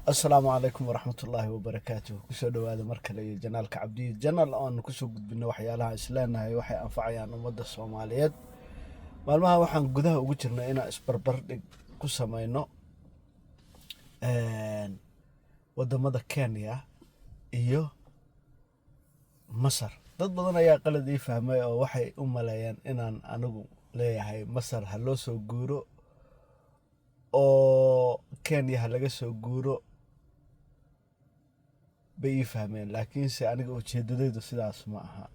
السلام عليكم ورحمة الله وبركاته كسو دواada mar kale iyo janaalka cabdi janaal oo aan kusoo gudbino waxyaalaha isleenahay waxay anfacayaan ummadda Soomaaliyeed maalmaha waxaan gudaha ugu jirnay inaan isbarbar dhig ku sameeyno wadamada Kenya iyo Masar dad badan ayaa qalad ii fahmay oo waxay u maleeyaan inaan anigu leeyahay Masar ha loo soo guuro oo Kenya ha laga soo guuro bay fahmeen laakiinse aniga ujeedadaydu sidaas ma aha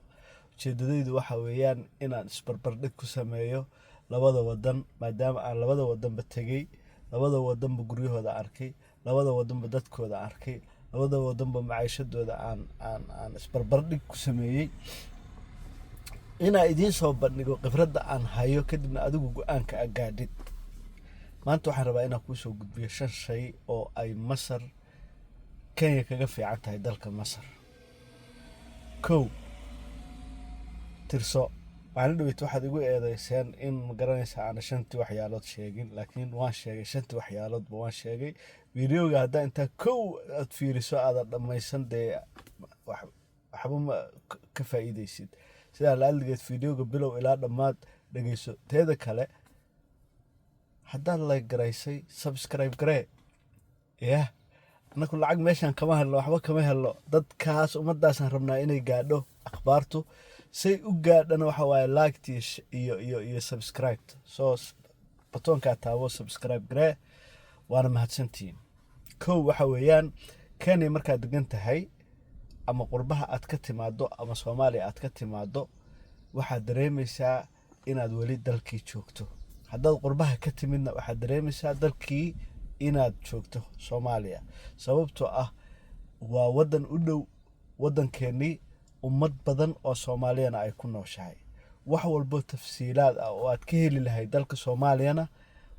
ujeedadaydu waxa weeyaan inaan isbarbar dhig ku sameeyo labada wadan maadaama aan labada wadanba tagay labada wadanba guryahooda arkay labada wadanba dadkooda arkay labada wadanba maciishadooda aan isbarbar dhig ku sameeyay inaan idiin soo bandhigo khibradda aan hayo kadibna adigu go'aanka gaadhid maanta waxaan rabaa inaan kuu soo gudbiyo 5 shay oo ay Masar Kenya kaga fiican tahay dalka Masar kow tirso maalin dhaweyt waxaad igu eedeyseen in ma garanaysa aan 5 waxyaalood sheegin laakiin waan sheegay 5 waxyaaloodba waan sheegay videoga hadda inta kow aad fiiriso aad dhamaysan de waxba ma ka faa'iideysid sida la algeed videoga bilow ilaa dhamaad dhageyso teeda kale haddaad like garaysay subscribe garee anaku lacag meeshan kama helno waxba kama helno dadkaas ummadaasaan rabnaa inay gaadho akhbaartu say u gaadhana waxa waaye like iyo subscribe soo batoonka taabo subscribe garee waana mahadsantiin kow waxa weeyaan Kenya markaad degan tahay ama qurbaha aad ka timaado ama Soomaaliya aad ka timaado waxaad dareemaysaa inaad wali dalkii joogto haddaad qurbaha ka timidna waxaad dareemaysaa dalkii inaad joogto Soomaaliya sababtoo ah waa wadan u dhow wadankeeni ummad badan oo Soomaaliyana ay ku nooshahay wax walba tafsiilaad ah oo aad ka heli lahayd dalka Soomaaliyana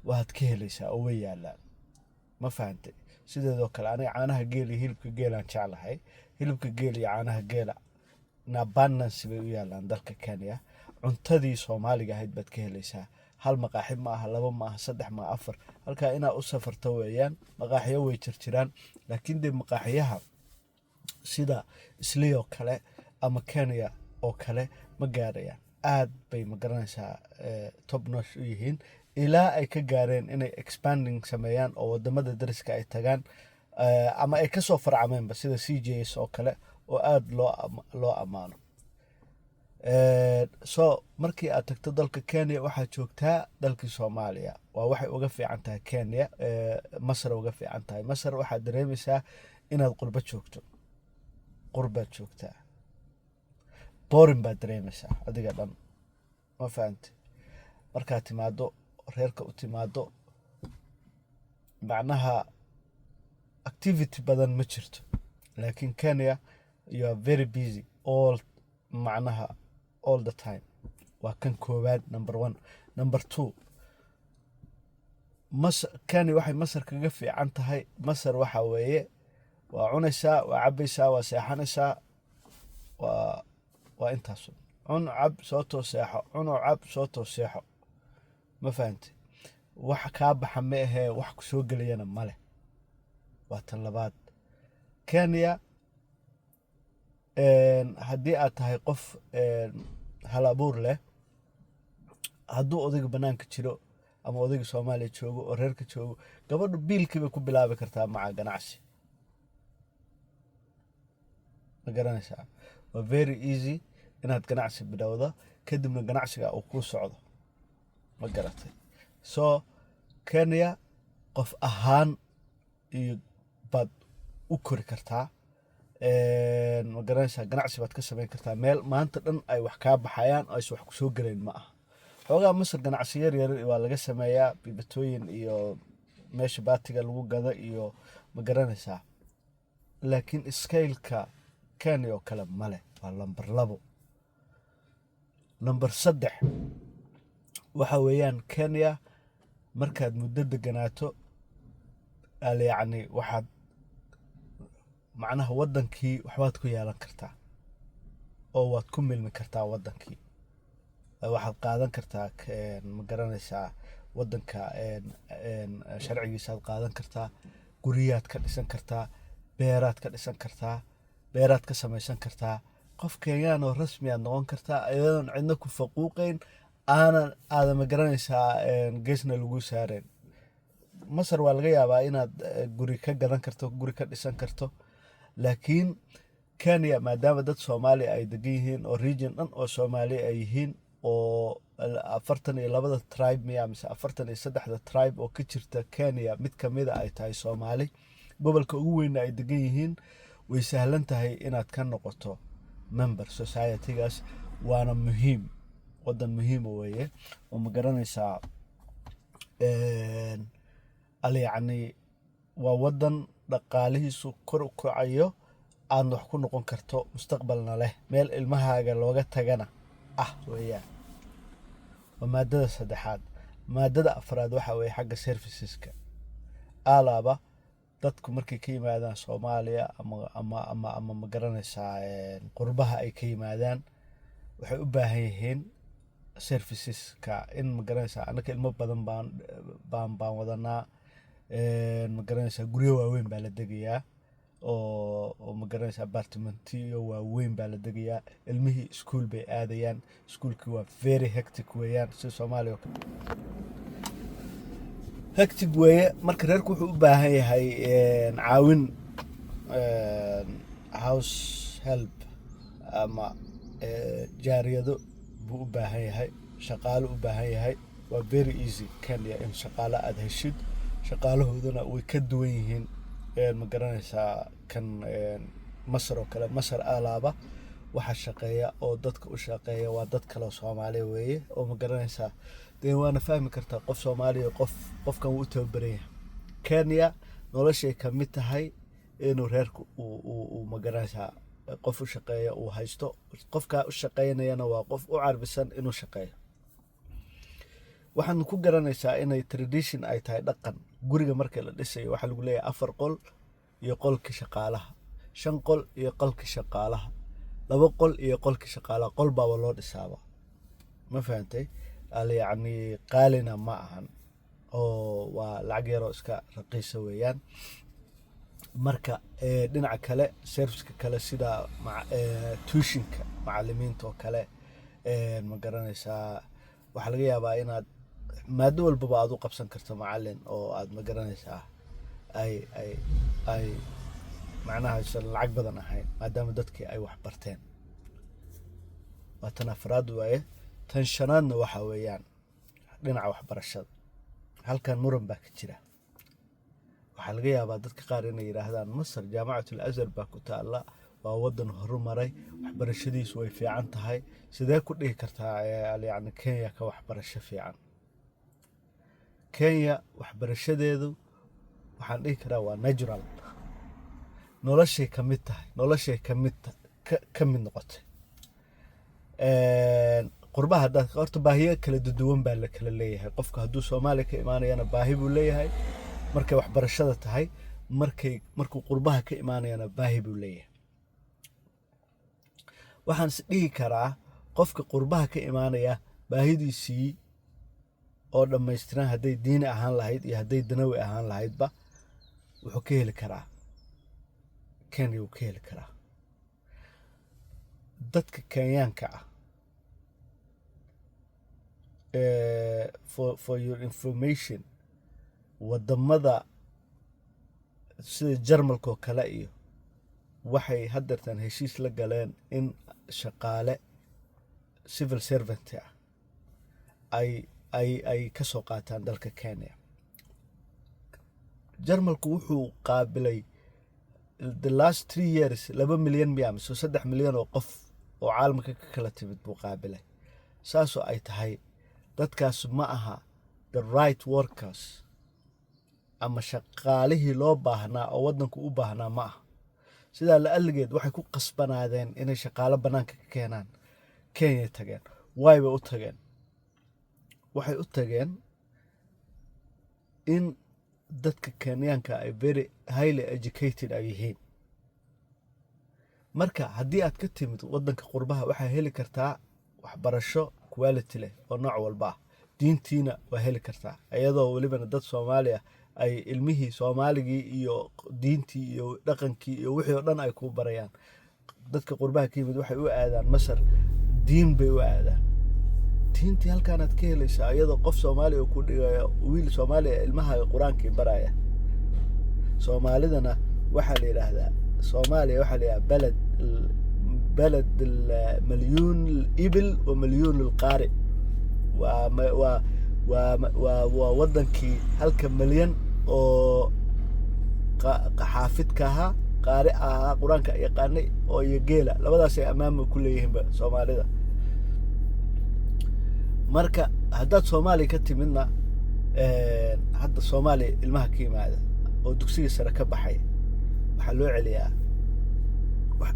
waad ka helaysaa oo way yaalaan ma fahantay sidoo kale aniga caanaha geel iyo hilibka geelaan jeclahay hilibka geel iyo caanaha geela na abundance bay u yaalaan dalka Kenya cuntadii Soomaaliga ahayd baad ka helaysaa hal maqaaxib ma aha laba ma aha saddex ma afar halka ina u safarto weeyaan maqaaxiyo way jirjiraan laakiin de maqaaxiyaha sida Islii kale ama Kenya oo kale ma gaarayaan aad bay ma garanaysaa top notch u yihiin ilaa ay ka gaareen inay expanding sameeyaan oo wadamada dariska ay tagaan ama ay ka soo farcameenba sida CJS oo kale oo aad loo amaano so markii aad tagto dalka Kenya waxaad joogtaa dalka Soomaaliya waa waxay uga fiican tahay Kenya Masar uga fiican tahay Masar waxaad dareemaysaa inaad qurba joogtaa boring baad dareemaysaa adiga dhan ma fahantay markaad timaado reerka u timaado macnaha activity badan ma jirto laakiin Kenya you are very busy macnaha all the time waa kan koowaad number 1 number 2 Kenya waxay Masar kaga fiican tahay Masar waxa weeye waa cunaysaa waa cabaysaa waa seexanaysaa waa intaas cab soo tooseexo cab soo tooseexo ma fahantay wax ka baxa ma ahe wax ku soo galayana male waa tan labaad Kenya haddii aad tahay qof hal abuur leh hadduu odayga banaanka jiro ama odayga Soomaaliya joogo oo reerka joogo gabadhu biilkii bay ku bilaabi kartaa maca ganacsi ma garanaysaa waa very easy inaad ganacsi bilowdo kadibna ganacsiga uu ku socdo ma garatay so Kenya qof ahaan iyo bad u kori kartaa ma garanaysaa ganacsi baad ka sameyn kartaa meel maanta dhan ay wax ka baxayaan oo ay wax ku soo galeen ma aha xogaa Masar ganacsi yar waa laga sameeyaa bibatooyin iyo meesha baatiga lagu gado iyo ma garanaysaa laakiin scale-ka Kenya oo kale male waa number 2 number 3 waxa weeyaan Kenya markaad muddo deganaato yacni waxaad macnaha wadankii waxbaad ku yeelan kartaa oo waad ku milmi kartaa wadankii waxaad qaadan kartaa ma garanaysaa wadanka sharcigiisa qaadan kartaa guryaad ka dhisan kartaa, beeraad ka dhisan kartaa, beeraad ka samaysan kartaa. qof kenyaan oo rasmi aad noqon kartaa ayadoon cidna ku faquuqayn, aadan ma garanaysaa geesna lagu saareen. masar waa laga yaabaa inaad guri ka gadan karto, guri ka dhisan karto, laakiin kenya maadaama dad soomaali ay degan yihiin oo region dhan oo soomaali ay yihiin, oo 42 tribe miya mise 43 tribe oo ka jirta kenya mid kamida ay tahay soomaali, gobolka ugu weynna ay degan yihiin, way sahlan tahay inaad ka noqoto member society-gaas. waana muhiim, wadan muhiima weeye oo ma garanaysaa yacni waa wadan dhaqaalihiisu kor u kacayo, aadna wax ku noqon karto, mustaqbalna leh, meel ilmahaaga looga tagana weeyaan. waa maadada saddexaad. maadada afraad waxa weeye xagga serviceska. alaaba dadku markay ka yimaadaan soomaaliya ama ma garanaysaa qurbaha ay ka yimaadaan, waxay u baahan yihiin serviceska in ma garanaysaa annaka ilmo badan baan wadanaa. ma garanaysaa guryo waaweyn baa la degayaa, oo ma garanaysaa apartmentiyo waaweyn baa la degayaa. ilmihii iskuul bay aadayaan, iskuulkii waa very hectic weeyaan, sida soomaaliya oo kale hectic weeye. marka reerku wuxuu u baahan yahay caawin, house help ama jaariyado buu u baahan yahay, shaqaalo u baahan yahay. waa very easy kenya in shaqaalo aad heshid, shaqaalahoodana way ka duwan yihiin ma garanaysaa kan masar oo kale. masar alaaba waxa shaqeeya oo dadka u shaqeeya waa dad kale oo soomaali weeye, oo ma garanaysaa dee waana fahmi kartaa qof soomaaliya qofkan wuu u tababaran yahay. kenya noloshay ka mid tahay inuu reerku uu ma garanaysaa qof u shaqeeya uu haysto. qofkaa u shaqeynayana waa qof u carbisan inuu shaqeeyo. waxaan ku garanaysaa inay tradition ay tahay dhaqan. guriga marka la dhisayo waxaa lagu leeyahay 4 qol iyo qolkii shaqaalaha, 5 qol iyo qolkii shaqaalaha, 2 qol iyo qolkii shaqaalaha. qol baaba loo dhisaaba, ma fahantay? yacni qaalina ma ahan, oo waa lacag yaroo iska raqiisa weeyaan. marka dhinaca kale serviceka kale sida tuushinka macalimiinta oo kale, ma garanaysaa waxaa laga yaabaa inaad maado walbaba aad u qabsan karto macalin, oo aad ma garanaysaa ay macnaha aysan lacag badan ahayn maadaama dadkii ay wax barteen. waa tan afraad waaye. tan shanaadna waxa weeyaan dhinaca waxbarashada. halkan muran baa ka jira. waxaa laga yaabaa dadka qaar inay yidhaahdaan masar jaamacatul azhar baa ku taalla, waa wadan horumaray, waxbarashadiisu way fiican tahay, sidee ku dhihi kartaa yacni kenya ka waxbarasho fiican? kenya waxbarashadeedu waxaan dhihi karaa waa natural, noloshay ka mid tahay, noloshay ka mid noqotay. qurbaha haddaad horta baahiyo kala duwan baa la kala leeyahay. qofka hadduu soomaaliya ka imaanayana baahi buu leeyahay markay waxbarashada tahay, markuu qurbaha ka imaanayana baahi buu leeyahay. waxaan is dhihi karaa qofka qurbaha ka imaanaya baahidiisii oo dhammaystiran, hadday diini ahaan lahayd iyo hadday danawi ahaan lahaydba, wuxuu ka heli karaa kenya, wuu ka heli karaa. dadka kenyaanka ah, for your information, wadamada sida jarmalka oo kale iyo waxay haddeertan heshiis la galeen in shaqaale civil servant ah ay ka soo qaataan dalka kenya. jarmalku wuxuu qaabilay the last 3 years 2 milyan miya mise 3 milyan oo qof oo caalamka ka kala timid buu qaabilay. saasoo ay tahay, dadkaas ma aha the right workers ama shaqaalihii loo baahnaa oo wadanku u baahnaa ma aha. sidaa la aligeed waxay ku qasbanaadeen inay shaqaalo bannaanka ka keenaan. kenya tageen. way bay u tageen. waxay u tageen in dadka kenyaanka ay very highly educated ay yihiin. marka haddii aad ka timid wadanka qurbaha waxaa heli kartaa waxbarasho quality leh oo nooc walba ah. diintiina waa heli kartaa, iyadoo welibana dad soomaali ah ay ilmihii soomaaligii iyo diintii iyo dhaqankii iyo wixii oo dhan ay ku barayaan. dadka qurbaha ka yimid waxay u aadaan Masar diin bay u aadaan. diintii halkaanaad ka helaysaa iyadoo qof Soomaali oo ku dhigayo wiil Soomaali ilmaha quraanka baraya. Soomaalidana waxaa la yiraahdaa Soomaaliya waxaa la yiraahdaa بلد المليون الإبل ومليون القارئ وودنكي هلك مليون أو حافظ كها قارئ قرآن كيقاني أو يجيله لبدا شيء أمام كلهم سومالي ده مركا هذا سومالي كتي منا هذا سومالي المهكي هذا أو دكسي سركب حي وحلو عليها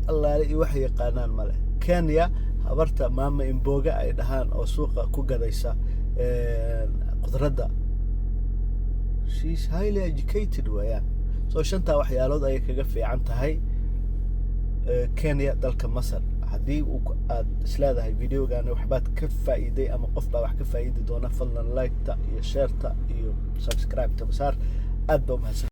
الله وحي قانان ماله. كينيا habarta maama imboga ay dhahaan oo suuqa ku gadaysa qudradda. She's highly educated weeyaan. soo shanta waxyaalood ay kaga fiican tahay Kenya dalka Masar. haddii aad isleedahay videogan waxbaad ka faa'iiday ama qof baa wax ka faa'iidi doona fadlan like-ta iyo share-ta iyo subscribe-ta basaar aad baa mahadsan.